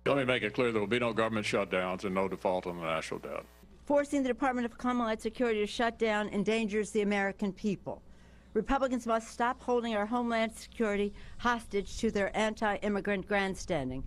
Let me make it clear there will be no government shutdowns and no default on the national debt. Forcing the Department of Homeland Security to shut down endangers the American people. Republicans must stop holding our Homeland Security hostage to their anti-immigrant grandstanding.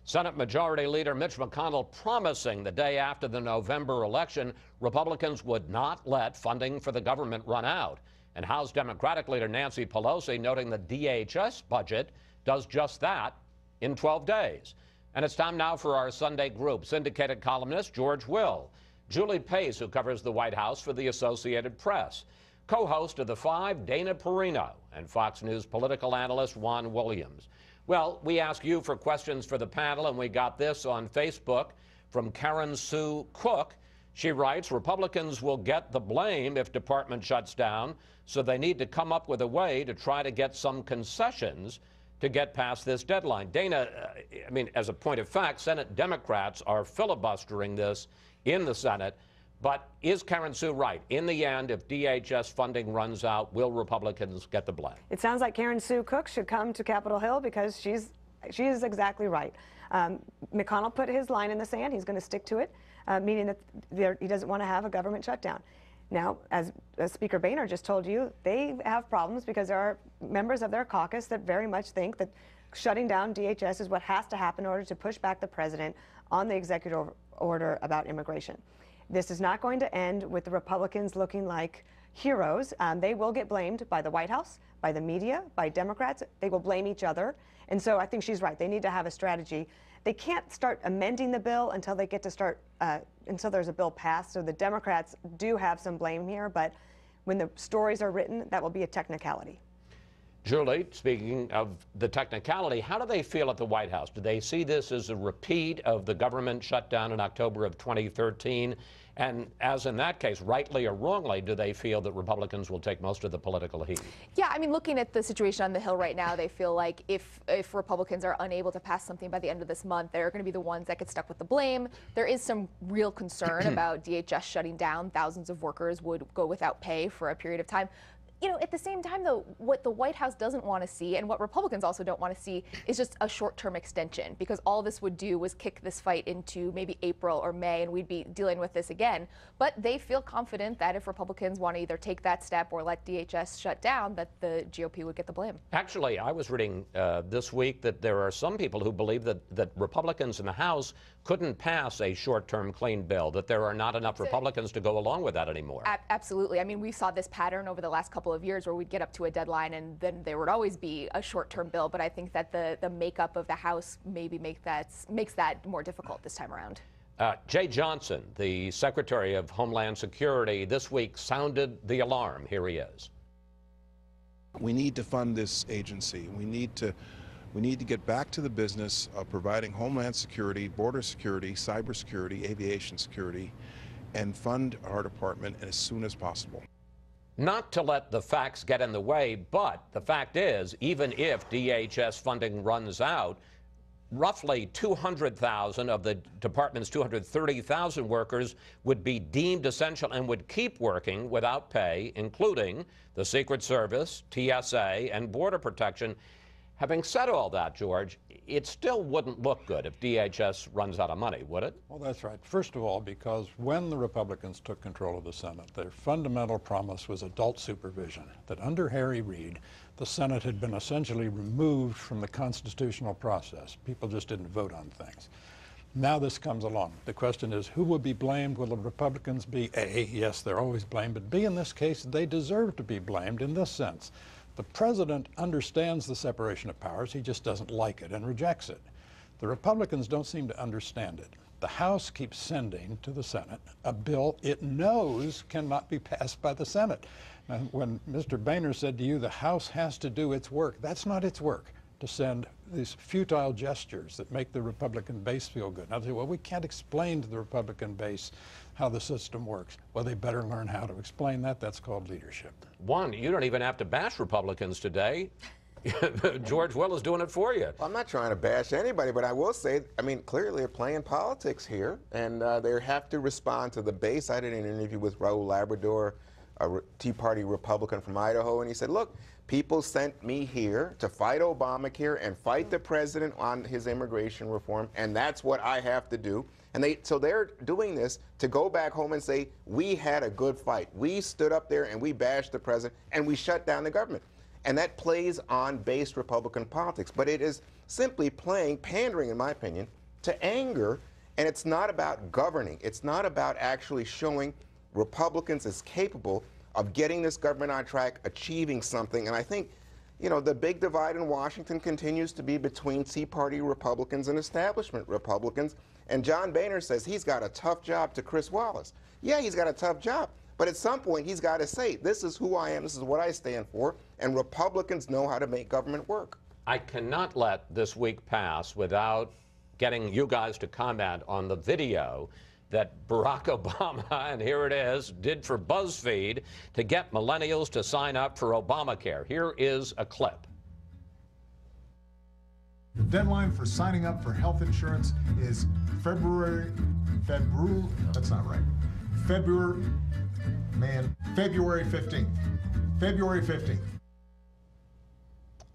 Senate Majority Leader Mitch McConnell promising the day after the November election Republicans would not let funding for the government run out. And House Democratic Leader Nancy Pelosi noting the DHS budget does just that in 12 days. And it's time now for our Sunday group. Syndicated columnist George Will, Julie Pace, who covers the White House for the Associated Press, co-host of The Five, Dana Perino, and Fox News political analyst Juan Williams. Well, we ask you for questions for the panel, and we got this on Facebook from Karen Sue Cook. She writes, Republicans will get the blame if department shuts down, so they need to come up with a way to try to get some concessions to get past this deadline. Dana, I mean, as a point of fact, Senate Democrats are filibustering this in the Senate. But is Karen Sue right? In the end, if DHS funding runs out, will Republicans get the blame? It sounds like Karen Sue Cook should come to Capitol Hill because she is exactly right. McConnell put his line in the sand. He's going to stick to it, meaning that he doesn't want to have a government shutdown. Now, as Speaker Boehner just told you, they have problems because there are members of their caucus that very much think that shutting down DHS is what has to happen in order to push back the president on the executive order about immigration. This is not going to end with the Republicans looking like heroes. They will get blamed by the White House, by the media, by Democrats. They will blame each other. And so I think she's right. They need to have a strategy. They can't start amending the bill until they get to start, until there's a bill passed. So the Democrats do have some blame here, but when the stories are written, that will be a technicality. Julie, speaking of the technicality, how do they feel at the White House? Do they see this as a repeat of the government shutdown in October of 2013? And as in that case, rightly or wrongly, do they feel that Republicans will take most of the political heat? Yeah, I mean, looking at the situation on the Hill right now, they feel like if Republicans are unable to pass something by the end of this month, they're going to be the ones that get stuck with the blame. There is some real concern about DHS shutting down. Thousands of workers would go without pay for a period of time. You know, at the same time, though, what the White House doesn't want to see, and what Republicans also don't want to see, is just a short-term extension, because all this would do was kick this fight into maybe April or May, and we'd be dealing with this again. But they feel confident that if Republicans want to either take that step or let DHS shut down, that the GOP would get the blame. Actually, I was reading this week that there are some people who believe that Republicans in the House couldn't pass a short-term clean bill, that there are not enough Republicans to go along with that anymore. Absolutely. I mean, we saw this pattern over the last couple of years where we'd get up to a deadline and then there would always be a short-term bill. But I think that the makeup of the House maybe makes that more difficult this time around. Jay Johnson, the Secretary of Homeland Security, this week sounded the alarm. Here he is. We need to fund this agency. We need to get back to the business of providing Homeland Security, border security, cybersecurity, aviation security, and fund our department as soon as possible. Not to let the facts get in the way, but the fact is, even if DHS funding runs out, roughly 200,000 of the department's 230,000 workers would be deemed essential and would keep working without pay, including the Secret Service, TSA, and Border Protection. Having said all that, George, it still wouldn't look good if DHS runs out of money, would it? Well, that's right. First of all, because when the Republicans took control of the Senate, their fundamental promise was adult supervision, that under Harry Reid, the Senate had been essentially removed from the constitutional process. People just didn't vote on things. Now this comes along. The question is, who will be blamed? Will the Republicans be A, yes, they're always blamed, but B, in this case, they deserve to be blamed in this sense. The president understands the separation of powers. He just doesn't like it and rejects it. The Republicans don't seem to understand it. The House keeps sending to the Senate a bill it knows cannot be passed by the Senate. Now, when Mr. Boehner said to you the House has to do its work, that's not its work, to send these futile gestures that make the Republican base feel good. Now they say, well, we can't explain to the Republican base how the system works. Well, they better learn how to explain that. That's called leadership. One, you don't even have to bash Republicans today. George Will is doing it for you. Well, I'm not trying to bash anybody, but I will say, I mean, clearly they're playing politics here, and they have to respond to the base. I did an interview with Raul Labrador, a Tea Party Republican from Idaho, and he said, look, People sent me here to fight Obamacare and fight the president on his immigration reform, and that's what I have to do. And so they're doing this to go back home and say, we had a good fight. We stood up there and we bashed the president and we shut down the government. And that plays on base Republican politics. But it is simply pandering, in my opinion, to anger. And it's not about governing. It's not about actually showing Republicans as capable of getting this government on track, achieving something. And I think, you know, the big divide in Washington continues to be between Tea Party Republicans and establishment Republicans. And John Boehner says he's got a tough job to Chris Wallace. Yeah, he's got a tough job. But at some point, he's got to say, this is who I am, this is what I stand for, and Republicans know how to make government work. I cannot let this week pass without getting you guys to comment on the video that Barack Obama, and here it is, did for BuzzFeed to get millennials to sign up for Obamacare. Here is a clip. The deadline for signing up for health insurance is February 15th. February 15th.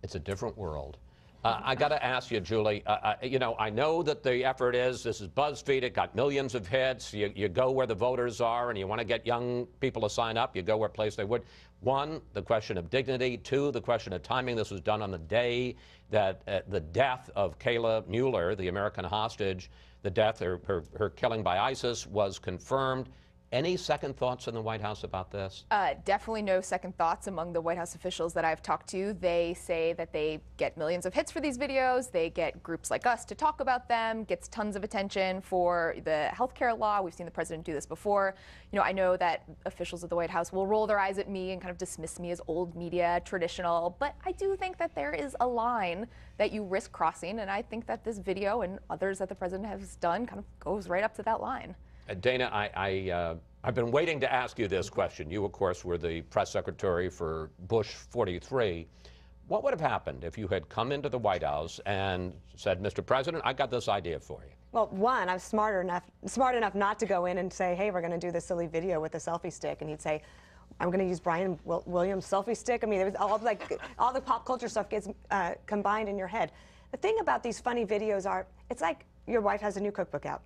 It's a different world. I got to ask you, Julie, you know, I know that the effort is, this is BuzzFeed, it got millions of hits. You go where the voters are and you want to get young people to sign up, you go where place they would. One, the question of dignity. Two, the question of timing. This was done on the day that the death of Kayla Mueller, the American hostage, the death, her killing by ISIS was confirmed. Any second thoughts in the White House about this? Definitely no second thoughts among the White House officials that I've talked to. They say that they get millions of hits for these videos. They get groups like us to talk about them, gets tons of attention for the healthcare law. We've seen the president do this before. You know, I know that officials at the White House will roll their eyes at me and kind of dismiss me as old media, traditional, but I do think that there is a line that you risk crossing, and I think that this video and others that the president has done kind of goes right up to that line. Dana, I've been waiting to ask you this question. You, of course, were the press secretary for Bush 43. What would have happened if you had come into the White House and said, Mr. President, I got this idea for you? Well, one, I'm smart enough not to go in and say, hey, we're going to do this silly video with a selfie stick. And he'd say, I'm going to use Brian Williams' selfie stick. I mean, it was all the pop culture stuff gets combined in your head. The thing about these funny videos are, it's like your wife has a new cookbook out.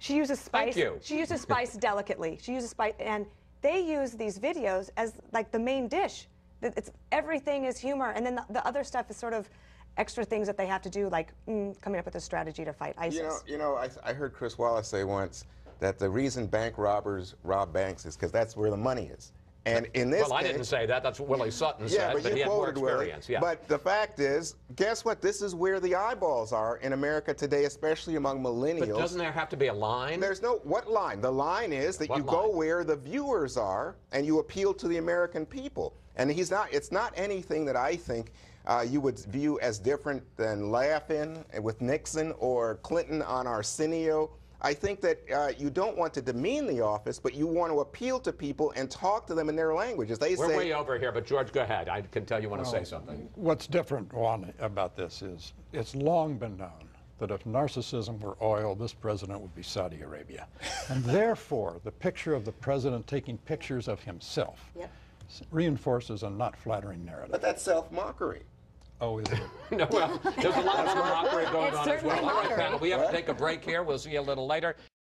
She uses spice. Thank you. She uses spice delicately. She uses spice, and they use these videos as like the main dish. Everything is humor, and then the other stuff is sort of extra things that they have to do, like coming up with a strategy to fight ISIS. I heard Chris Wallace say once that the reason bank robbers rob banks is because that's where the money is. And in this case, I didn't say that. That's what Willie Sutton said, but he had more experience. Yeah. But the fact is, guess what? This is where the eyeballs are in America today, especially among millennials. But doesn't there have to be a line? There's no, what line? The line is that you go where the viewers are and you appeal to the American people. And it's not anything that I think you would view as different than Laugh-In with Nixon or Clinton on Arsenio. I think that you don't want to demean the office, but you want to appeal to people and talk to them in their language. As they We're way over here, but George, go ahead. I can tell you want to say something. What's different, Juan, about this is it's long been known that if narcissism were oil, this president would be Saudi Arabia. And therefore, the picture of the president taking pictures of himself reinforces a not flattering narrative. But that's self-mockery. Oh, is it? No, well, there's a lot of mockery going on as well. All right, panel, we have to take a break here. We'll see you a little later.